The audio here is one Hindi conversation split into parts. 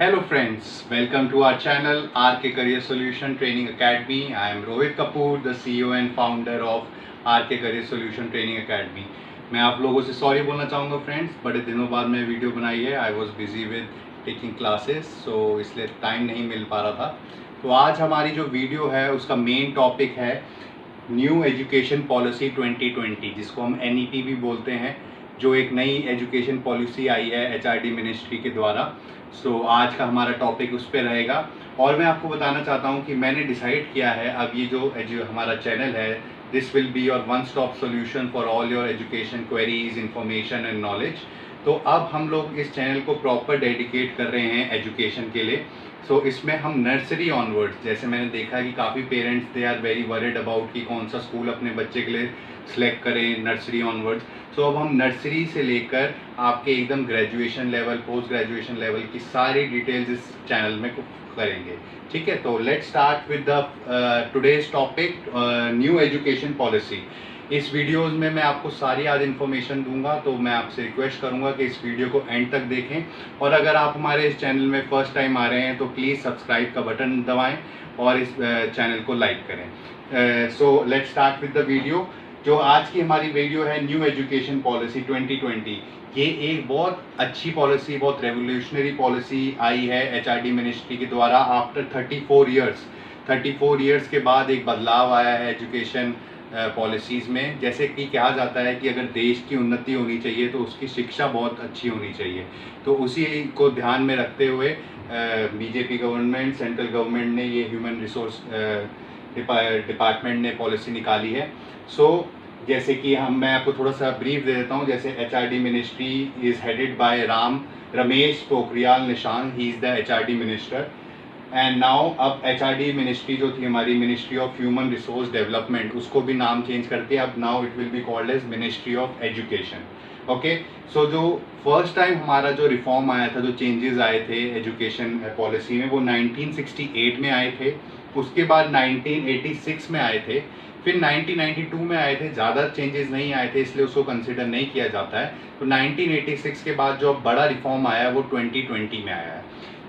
Hello friends, welcome to our channel RK Career Solution Training Academy. I am Rohit Kapoor, the CEO and founder of RK Career Solution Training Academy. मैं आप लोगों से सॉरी बोलना चाहूँगा फ्रेंड्स, बड़े दिनों बाद मैं वीडियो बनाई है. I was busy with taking classes, so इसलिए टाइम नहीं मिल पा रहा था. तो आज हमारी जो वीडियो है उसका मेन टॉपिक है न्यू एजुकेशन पॉलिसी 2020, जिसको हम NEP भी बोलते हैं, जो एक नई एजुकेशन पॉलिसी आई है HRD मिनिस्ट्री के द्वारा. सो आज का हमारा टॉपिक उस पर रहेगा. और मैं आपको बताना चाहता हूँ कि मैंने डिसाइड किया है अब ये जो हमारा चैनल है, this will be your one stop solution for all your education queries, information and knowledge. तो अब हम लोग इस चैनल को प्रॉपर डेडिकेट कर रहे हैं एजुकेशन के लिए. सो इसमें हम नर्सरी ऑनवर्ड्स, जैसे मैंने देखा कि काफ़ी parents they are very worried about कि कौन सा स्कूल अपने बच्चे के लिए सिलेक्ट करें नर्सरी ऑनवर्ड्स. सो अब हम नर्सरी से लेकर आपके एकदम graduation level, post graduation level की सारी डिटेल्स इस चैनल में करेंगे. ठीक है, तो let's start with the today's topic, new education policy. इस वीडियोज़ में मैं आपको सारी आज इन्फॉर्मेशन दूंगा, तो मैं आपसे रिक्वेस्ट करूंगा कि इस वीडियो को एंड तक देखें. और अगर आप हमारे इस चैनल में फर्स्ट टाइम आ रहे हैं तो प्लीज़ सब्सक्राइब का बटन दबाएं और इस चैनल को लाइक करें. So let's start with the video. जो आज की हमारी वीडियो है न्यू एजुकेशन पॉलिसी 2020. ये एक बहुत अच्छी पॉलिसी, बहुत रेवोल्यूशनरी पॉलिसी आई है HRD मिनिस्ट्री के द्वारा आफ्टर 34 ईयर्स. 34 ईयर्स के बाद एक बदलाव आया है एजुकेशन पॉलिसीज़ में. जैसे कि कहा जाता है कि अगर देश की उन्नति होनी चाहिए तो उसकी शिक्षा बहुत अच्छी होनी चाहिए. तो उसी को ध्यान में रखते हुए BJP गवर्नमेंट, सेंट्रल गवर्नमेंट ने ये ह्यूमन रिसोर्स डिपार्टमेंट ने पॉलिसी निकाली है. जैसे कि मैं आपको थोड़ा सा ब्रीफ दे देता हूँ. जैसे HRD ministry is headed by Ramesh Pokhriyal Nishank. He is the HRD minister. And now अब HRD मिनिस्ट्री जो थी हमारी, ministry of human resource development, उसको भी नाम चेंज करके अब now it will be called as ministry of education. Okay, so जो फर्स्ट टाइम हमारा जो रिफॉर्म आया था, जो चेंजेस आए थे एजुकेशन पॉलिसी में, वो 1968 में आए थे. उसके बाद 1986 में आए थे. फिर 1992 में आए थे. ज़्यादा चेंजेस नहीं आए थे, इसलिए उसको कंसिडर नहीं किया जाता है. तो 1986 के बाद जो बड़ा रिफॉर्म आया वो 2020 में आया है.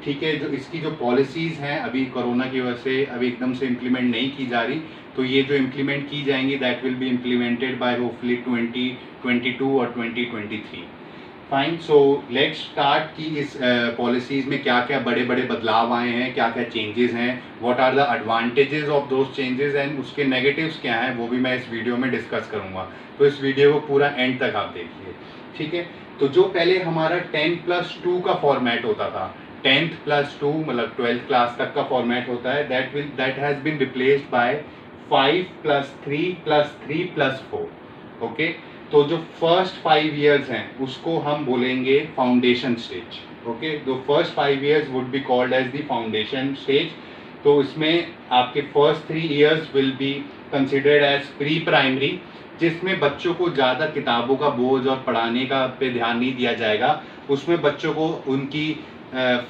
ठीक है, जो इसकी जो पॉलिसीज़ हैं अभी कोरोना की वजह से अभी एकदम से इम्प्लीमेंट नहीं की जा रही. तो ये जो इम्प्लीमेंट की जाएंगी that will be implemented by hopefully 2022 और 2023. फाइन. सो लेट्स स्टार्ट कि इस पॉलिसीज़ में क्या क्या बड़े बड़े बदलाव आए हैं, क्या क्या चेंजेस हैं, what are the advantages of those changes and उसके नेगेटिव्स क्या हैं, वो भी मैं इस वीडियो में डिस्कस करूँगा. तो इस वीडियो को पूरा एंड तक आप देखिए. ठीक है, तो जो पहले हमारा 10+2 का फॉर्मेट होता था, 10+2 मतलब 12th क्लास तक का फॉर्मेट होता है, that has been replaced by 5+3+3+4. Okay, तो जो फर्स्ट 5 ईयर्स हैं उसको हम बोलेंगे फाउंडेशन स्टेज. ओके, जो first 5 years would be called as the foundation stage. तो इसमें आपके first 3 years will be considered as pre primary, जिसमें बच्चों को ज़्यादा किताबों का बोझ और पढ़ाने का पे ध्यान नहीं दिया जाएगा. उसमें बच्चों को उनकी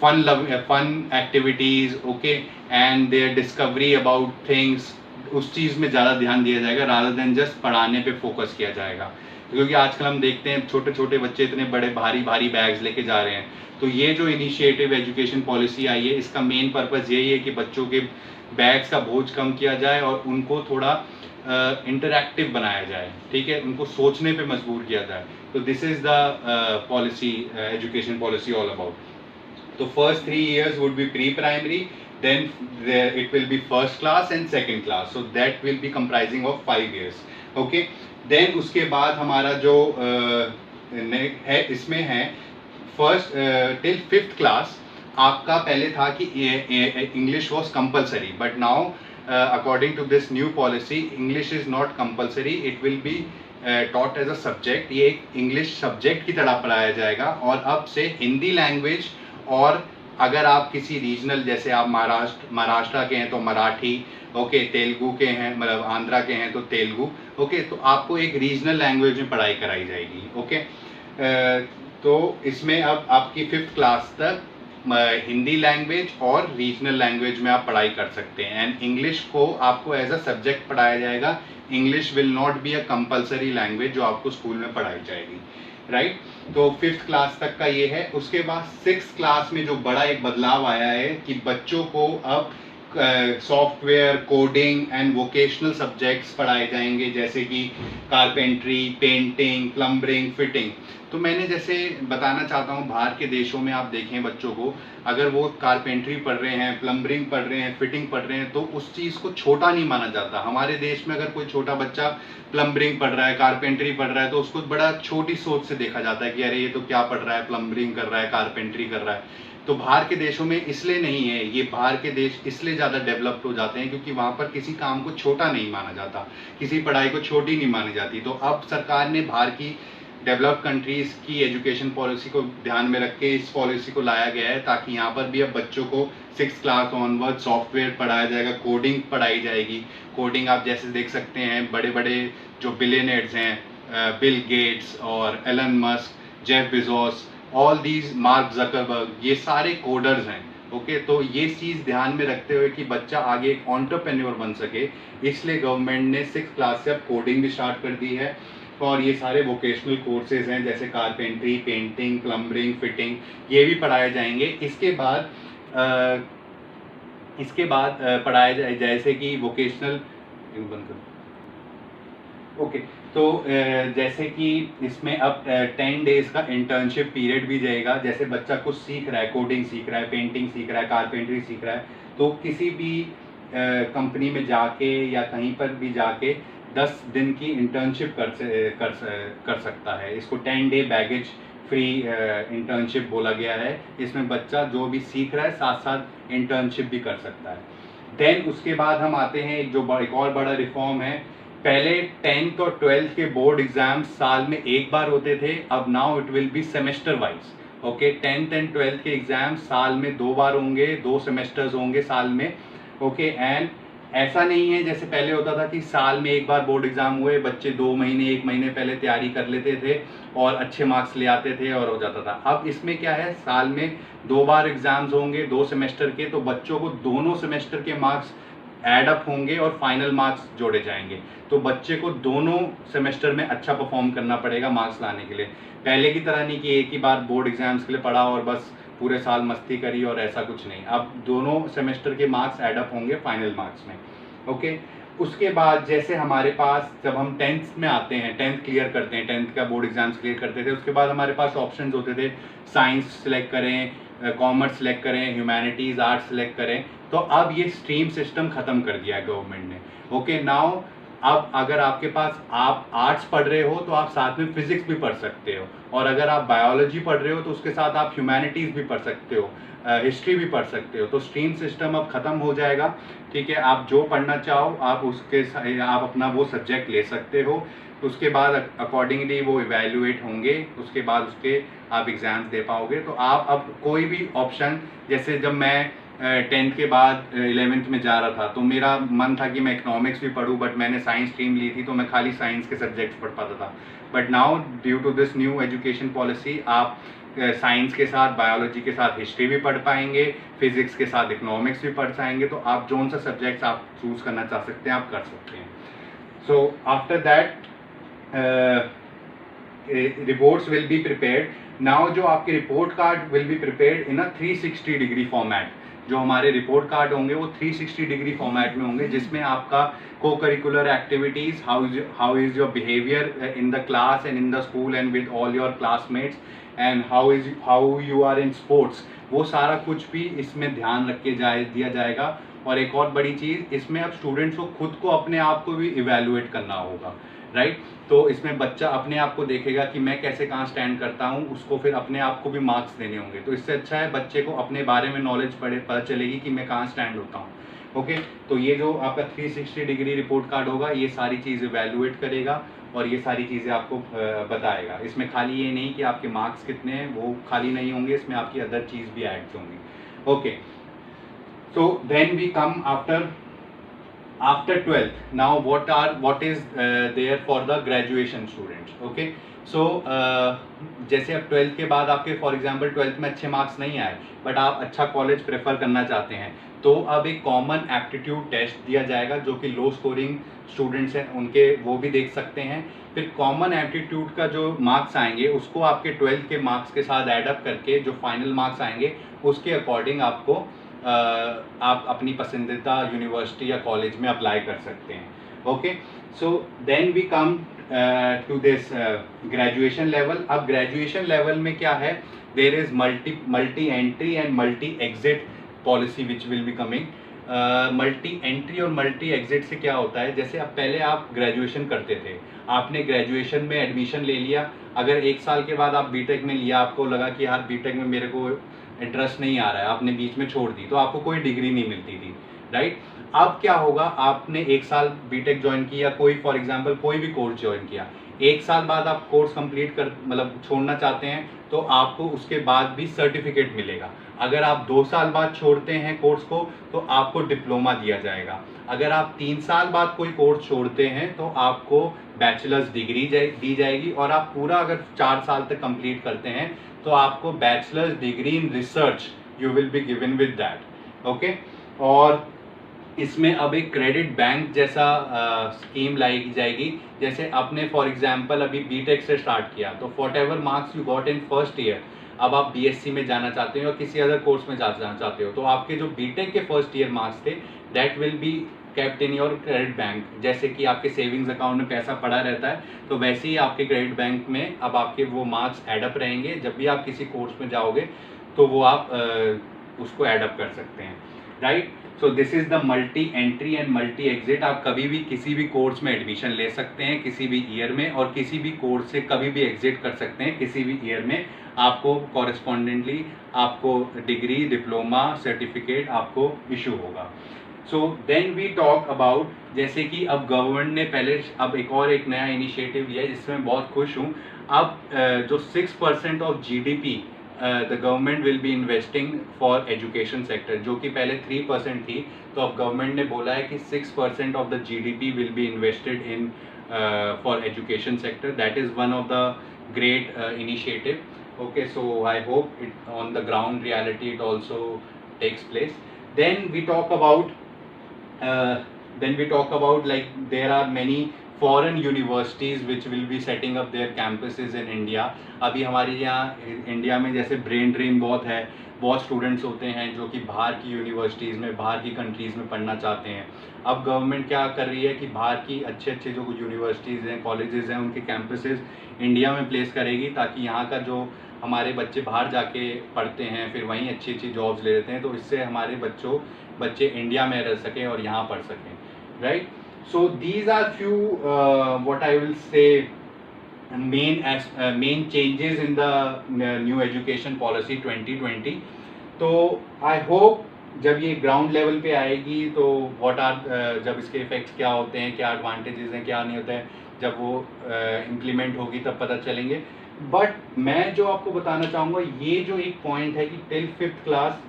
fun activities, okay, and their discovery about things, उस चीज़ में ज़्यादा ध्यान दिया जाएगा रादर देन जस्ट पढ़ाने पे फोकस किया जाएगा. क्योंकि आजकल हम देखते हैं छोटे छोटे बच्चे इतने बड़े भारी भारी बैग्स लेके जा रहे हैं. तो ये जो इनिशिएटिव एजुकेशन पॉलिसी आई है, इसका मेन पर्पज़ यही है कि बच्चों के बैग्स का बोझ कम किया जाए और उनको थोड़ा इंटरैक्टिव बनाया जाए. ठीक है, उनको सोचने पे मजबूर किया जाए. तो this is the policy, education policy all about. तो first 3 years would be pre-primary, then it will be first class and second class. So that will be comprising of 5 years. Okay, then उसके बाद हमारा जो है इसमें है फर्स्ट टिल 5th क्लास. आपका पहले था कि English was compulsory, but now according to this new policy English is not compulsory, it will be taught as a subject. ये एक इंग्लिश सब्जेक्ट की तरह पढ़ाया जाएगा. और अब से हिंदी लैंग्वेज, और अगर आप किसी रीजनल, जैसे आप महाराष्ट्र के हैं तो मराठी, ओके, तेलुगु के हैं मतलब आंध्रा के हैं तो तेलुगु, ओके, तो आपको एक रीजनल लैंग्वेज में पढ़ाई कराई जाएगी. ओके, तो इसमें अब आपकी 5th क्लास तक हिंदी लैंग्वेज और रीजनल लैंग्वेज में आप पढ़ाई कर सकते हैं। एंड इंग्लिश को आपको एज अ सब्जेक्ट पढ़ाया जाएगा। English will not be a compulsory language जो आपको स्कूल में पढ़ाई जाएगी, राइट। तो 5th क्लास तक का ये है। उसके बाद 6th क्लास में जो बड़ा एक बदलाव आया है कि बच्चों को अब software, coding and vocational subjects पढ़ाए जाएंगे, जैसे कि कारपेंट्री, पेंटिंग, प्लम्बरिंग, फिटिंग। तो मैंने जैसे बताना चाहता हूँ, बाहर के देशों में आप देखें बच्चों को, अगर वो कारपेंट्री पढ़ रहे हैं, प्लम्बरिंग पढ़ रहे हैं, फिटिंग पढ़ रहे हैं, तो उस चीज़ को छोटा नहीं माना जाता। हमारे देश में अगर कोई छोटा बच्चा प्लम्बरिंग पढ़ रहा है, कारपेंट्री पढ़ रहा है, तो उसको बड़ा छोटी सोच से देखा जाता है कि अरे ये तो क्या पढ़ रहा है, प्लम्बरिंग कर रहा है, कारपेंट्री कर रहा है। तो बाहर के देशों में इसलिए नहीं है, ये बाहर के देश इसलिए ज़्यादा डेवलप्ड हो जाते हैं क्योंकि वहाँ पर किसी काम को छोटा नहीं माना जाता, किसी पढ़ाई को छोटी नहीं मानी जाती। तो अब सरकार ने बाहर की डेवलप्ड कंट्रीज़ की एजुकेशन पॉलिसी को ध्यान में रख के इस पॉलिसी को लाया गया है, ताकि यहाँ पर भी अब बच्चों को 6th क्लास ऑनवर्ड सॉफ्टवेयर पढ़ाया जाएगा, कोडिंग पढ़ाई जाएगी। कोडिंग आप जैसे देख सकते हैं, बड़े बड़े जो बिलियनर्स हैं, बिल गेट्स और Elon Musk, Jeff Bezos, all these, Mark Zuckerberg, ये सारे कोडर्स हैं। ओके, तो ये चीज़ ध्यान में रखते हुए कि बच्चा आगे एक एंटरप्रेन्योर बन सके, इसलिए गवर्नमेंट ने 6th क्लास से अब कोडिंग भी स्टार्ट कर दी है। और ये सारे वोकेशनल कोर्सेज हैं, जैसे कारपेंट्री, पेंटिंग, प्लम्बरिंग, फिटिंग, ये भी पढ़ाए जाएंगे। इसके बाद पढ़ाया जाए जैसे कि वोकेशनल, बंद करो। ओके, तो जैसे कि इसमें अब 10 डेज का इंटर्नशिप पीरियड भी जाएगा। जैसे बच्चा कुछ सीख रहा है, कोडिंग सीख रहा है, पेंटिंग सीख रहा है, कारपेंट्री सीख रहा है, तो किसी भी कंपनी में जाके या कहीं पर भी जाके 10 दिन की इंटर्नशिप कर सकता है। इसको 10 डे बैगेज फ्री इंटर्नशिप बोला गया है। इसमें बच्चा जो भी सीख रहा है साथ साथ इंटर्नशिप भी कर सकता है। देन उसके बाद हम आते हैं एक और बड़ा रिफॉर्म है। पहले 10th और 12th के बोर्ड एग्जाम साल में एक बार होते थे, अब now it will B semester wise. Okay, 10th and 12th के एग्जाम साल में 2 बार होंगे, 2 सेमेस्टर्स होंगे साल में। ओके, एंड ऐसा नहीं है जैसे पहले होता था कि साल में एक बार बोर्ड एग्जाम हुए, बच्चे 2 महीने 1 महीने पहले तैयारी कर लेते थे और अच्छे मार्क्स ले आते थे और हो जाता था। अब इसमें क्या है, साल में 2 बार एग्जाम्स होंगे, 2 सेमेस्टर के, तो बच्चों को दोनों सेमेस्टर के मार्क्स एड अप होंगे और फाइनल मार्क्स जोड़े जाएंगे। तो बच्चे को दोनों सेमेस्टर में अच्छा परफॉर्म करना पड़ेगा मार्क्स लाने के लिए। पहले की तरह नहीं कि एक ही बार बोर्ड एग्जाम्स के लिए पढ़ा और बस पूरे साल मस्ती करी और ऐसा कुछ नहीं। अब दोनों सेमेस्टर के मार्क्स एड अप होंगे फाइनल मार्क्स में। ओके, उसके बाद जैसे हमारे पास जब हम 10th में आते हैं, 10th क्लियर करते हैं, 10th का बोर्ड एग्जाम्स क्लियर करते थे, उसके बाद हमारे पास ऑप्शंस होते थे, साइंस सेलेक्ट करें, कॉमर्स सेलेक्ट करें, ह्यूमैनिटीज़, आर्ट्स सेलेक्ट करें। तो अब ये स्ट्रीम सिस्टम ख़त्म कर दिया है गवर्नमेंट ने। ओके, नाउ अब अगर आपके पास आप आर्ट्स पढ़ रहे हो तो आप साथ में फिजिक्स भी पढ़ सकते हो, और अगर आप बायोलॉजी पढ़ रहे हो तो उसके साथ आप ह्यूमैनिटीज़ भी पढ़ सकते हो, हिस्ट्री भी पढ़ सकते हो। तो स्ट्रीम सिस्टम अब ख़त्म हो जाएगा। ठीक है, आप जो पढ़ना चाहो आप अपना वो सब्जेक्ट ले सकते हो। उसके बाद अकॉर्डिंगली वो इवेल्युएट होंगे, उसके बाद उसके आप एग्ज़ाम्स दे पाओगे। तो आप अब कोई भी ऑप्शन, जैसे जब मैं 10th के बाद 11th में जा रहा था तो मेरा मन था कि मैं इकोनॉमिक्स भी पढूं, बट मैंने साइंस स्ट्रीम ली थी तो मैं खाली साइंस के सब्जेक्ट्स पढ़ पाता था। But now due to this new education policy आप साइंस के साथ, बायोलॉजी के साथ हिस्ट्री भी पढ़ पाएंगे, फिजिक्स के साथ इकोनॉमिक्स भी पढ़ पाएंगे। तो आप जो सा सब्जेक्ट्स आप चूज़ करना चाह सकते हैं आप कर सकते हैं। So after that reports will be prepared. Now जो आपके report card will be prepared in a 360 degree format. जो हमारे रिपोर्ट कार्ड होंगे वो 360 डिग्री फॉर्मेट में होंगे, जिसमें आपका co curricular activities, how is your behaviour in the class and in the school and with all your classmates, and how you are in sports, वो सारा कुछ भी इसमें ध्यान रख के दिया जाएगा। और एक और बड़ी चीज़, इसमें अब स्टूडेंट्स को खुद को अपने आप को भी इवेलुएट करना होगा, राइट। तो इसमें बच्चा अपने आप को देखेगा कि मैं कैसे कहाँ स्टैंड करता हूँ, उसको फिर अपने आप को भी मार्क्स देने होंगे। तो इससे अच्छा है बच्चे को अपने बारे में नॉलेज पता चलेगी कि मैं कहाँ स्टैंड होता हूँ। ओके, तो ये जो आपका 360 डिग्री रिपोर्ट कार्ड होगा ये सारी चीज़ इवेलुएट करेगा और ये सारी चीज़ें आपको बताएगा। इसमें खाली ये नहीं कि आपके मार्क्स कितने हैं वो खाली नहीं होंगे, इसमें आपकी अदर चीज़ भी ऐड होंगी। Okay, so then we come after after 12th, now what is there for the graduation students. Okay, so जैसे अब 12th के बाद आपके फॉर एग्जांपल 12th में अच्छे मार्क्स नहीं आए बट आप अच्छा कॉलेज प्रेफर करना चाहते हैं, तो अब एक कॉमन एप्टीट्यूड टेस्ट दिया जाएगा जो कि लो स्कोरिंग स्टूडेंट्स हैं उनके वो भी देख सकते हैं। फिर कॉमन एप्टीट्यूड का जो मार्क्स आएंगे उसको आपके 12th के मार्क्स के साथ एडअप करके जो फाइनल मार्क्स आएंगे उसके अकॉर्डिंग आपको आप अपनी पसंदीदा यूनिवर्सिटी या कॉलेज में अप्लाई कर सकते हैं। Okay, so then we come to this graduation level. अब ग्रेजुएशन लेवल में क्या है, there is multi entry and multi exit policy which will be coming. Multi entry और मल्टी एग्जिट से क्या होता है, जैसे अब पहले आप ग्रेजुएशन करते थे, आपने ग्रेजुएशन में एडमिशन ले लिया, अगर एक साल के बाद आप बीटेक में लिया, आपको लगा कि यार बीटेक में मेरे को इंटरेस्ट नहीं आ रहा है, आपने बीच में छोड़ दी, तो आपको कोई डिग्री नहीं मिलती थी, राइट। अब क्या होगा, आपने एक साल बीटेक ज्वाइन किया, कोई फॉर एग्जांपल कोई भी कोर्स ज्वाइन किया, एक साल बाद आप कोर्स कंप्लीट कर मतलब छोड़ना चाहते हैं तो आपको उसके बाद भी सर्टिफिकेट मिलेगा। अगर आप 2 साल बाद छोड़ते हैं कोर्स को तो आपको डिप्लोमा दिया जाएगा। अगर आप 3 साल बाद कोई कोर्स छोड़ते हैं तो आपको बैचलर्स डिग्री दी जाएगी, और आप पूरा अगर 4 साल तक कंप्लीट करते हैं तो आपको bachelors degree in research you will be given with that. Okay, और इसमें अब एक क्रेडिट बैंक जैसा स्कीम लाई जाएगी। जैसे आपने फॉर एग्जांपल अभी बीटेक से स्टार्ट किया तो what ever marks you got in first year, अब आप बीएससी में जाना चाहते हो या किसी अदर कोर्स में जाना चाहते हो, तो आपके जो बीटेक के फर्स्ट ईयर मार्क्स थे that will be kept in your credit bank. जैसे कि आपके सेविंग्स अकाउंट में पैसा पड़ा रहता है, तो वैसे ही आपके क्रेडिट बैंक में अब आपके वो मार्क्स एडअप रहेंगे। जब भी आप किसी कोर्स में जाओगे तो वो आप उसको एडअप कर सकते हैं, right. So this is the multi entry and multi exit. आप कभी भी किसी भी कोर्स में एडमिशन ले सकते हैं किसी भी ईयर में, और किसी भी कोर्स से कभी भी एग्जिट कर सकते हैं किसी भी ईयर में। आपको कॉरेस्पॉन्डेंटली आपको डिग्री, डिप्लोमा, सर्टिफिकेट आपको इशू होगा। So then we talk about, जैसे कि अब गवर्नमेंट ने पहले अब एक नया इनिशिएटिव लिया है जिसमें मैं बहुत खुश हूँ। अब जो 6% of GDP the government will be investing for education sector, जो कि पहले 3% थी, तो अब गवर्नमेंट ने बोला है कि 6% of the GDP will be invested in for education sector. That is one of the great initiative. Okay, so I hope it on the ground reality it also takes place. Then we talk about like there are many foreign universities which will be setting up their campuses in India. अभी हमारे यहाँ इंडिया में जैसे ब्रेन ड्रेन बहुत है, बहुत स्टूडेंट्स होते हैं जो कि बाहर की यूनिवर्सिटीज़ में, बाहर की कंट्रीज़ में पढ़ना चाहते हैं। अब गवर्नमेंट क्या कर रही है कि बाहर की अच्छे जो यूनिवर्सिटीज़ हैं, कॉलेजेस हैं, उनके कैंपसेस इंडिया में प्लेस करेगी, ताकि यहाँ का जो हमारे बच्चे बाहर जाके पढ़ते हैं फिर वहीं अच्छी जॉब्स ले लेते हैं, तो इससे हमारे बच्चे इंडिया में रह सकें और यहाँ पढ़ सकें, right. So these are few what I will say main changes in the new education policy 2020। तो आई होप जब ये ग्राउंड लेवल पे आएगी तो जब इसके इफेक्ट्स क्या होते हैं, क्या एडवांटेजेस हैं, क्या नहीं होता है, जब वो इम्प्लीमेंट होगी तब पता चलेंगे। बट मैं जो आपको बताना चाहूँगा, ये जो एक पॉइंट है कि till 5th class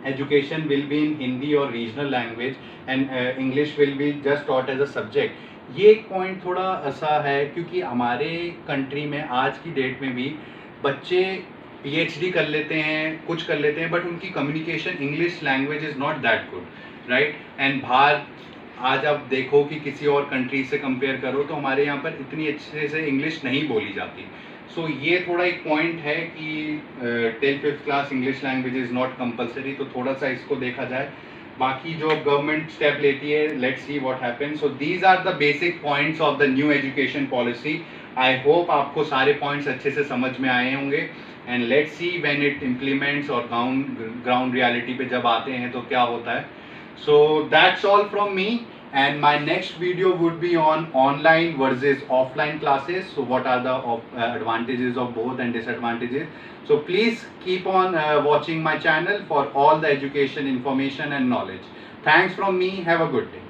education will be in Hindi और regional language and English will be just taught as a subject, ये एक पॉइंट थोड़ा ऐसा है क्योंकि हमारे कंट्री में आज की डेट में भी बच्चे पीएचडी कर लेते हैं, कुछ कर लेते हैं, बट उनकी communication English language is not that good, right. And बाहर आज आप देखो कि किसी और कंट्री से कंपेयर करो तो हमारे यहाँ पर इतनी अच्छे से इंग्लिश नहीं बोली जाती। सो ये थोड़ा एक पॉइंट है कि till 5th class English language is not compulsory, तो थोड़ा सा इसको देखा जाए। बाकी जो गवर्नमेंट स्टेप लेती है, let's see what happens. So these are the basic points of the new education policy. I hope आपको सारे पॉइंट्स अच्छे से समझ में आए होंगे, and let's see when it implements और ग्राउंड रियलिटी पे जब आते हैं तो क्या होता है। So that's all from me, and my next video would be on online versus offline classes. So what are the advantages of both and disadvantages. So please keep on watching my channel for all the education information and knowledge. Thanks from me. Have a good day.